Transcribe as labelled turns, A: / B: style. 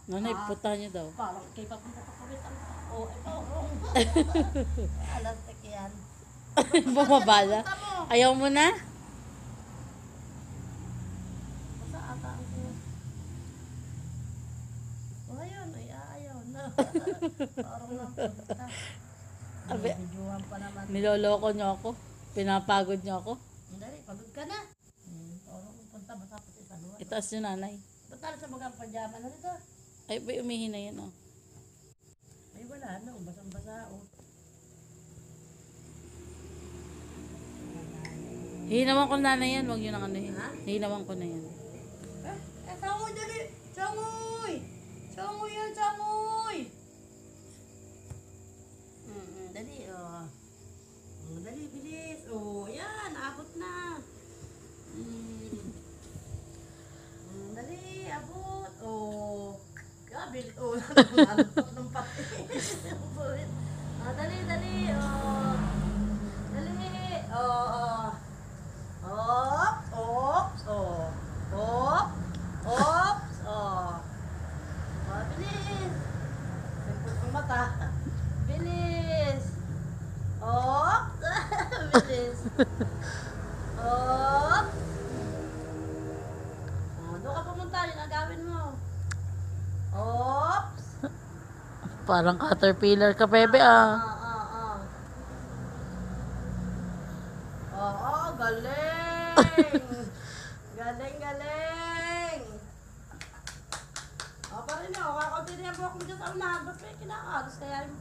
A: Nanay, puta niyo daw.
B: Parang kay papunta pa kami sa oh, ito. Alastik yan.
A: Bumabala.
B: Punta mo.
A: Ayaw mo na?
B: Basta ata ang oh, ayun, ay ayaw na. Parang napunta.
A: Abi,
B: Bidyuhan pa naman.
A: niloloko niyo ako. Pinapagod niyo ako.
B: Dali, pagod ka na. Parang punta, basta pa sa luwa.
A: Itaas niyo, nanay.
B: Ba't tayo sa mga pajama na nito?
A: Ay, ba umihi na yan, oh.
B: Ay, wala na. Basang-basa. Oh.
A: Hinawan ko na yan. Huwag niyo na ano yun.
B: Ha?
A: Hinawan ko na yan.
B: Sangoy, dali! Sangoy! Sangoy yan, sangoy! Dali, oh. Dali, bilis. Oh, yan, abot na. Dali, abot. Oh. Gabil. Oh, nalapot ng pati. Dali, dali. Oh. Dali. Oh. Ops, ops, oh. Ops, ops, oh. Oh, bilis. Simpot ang mata. Bilis. Ops. Bilis. Ops. Oh, doon ka pumunta. Yun ang gawin mo. Ops.
A: Parang caterpillar ka, bebe, ah.
B: Oo, galing! Galing, galing! O, pa rin ako. Kakaunti na yung buhok mo dyan sa unahan. Ba't may kinakalas kaya yung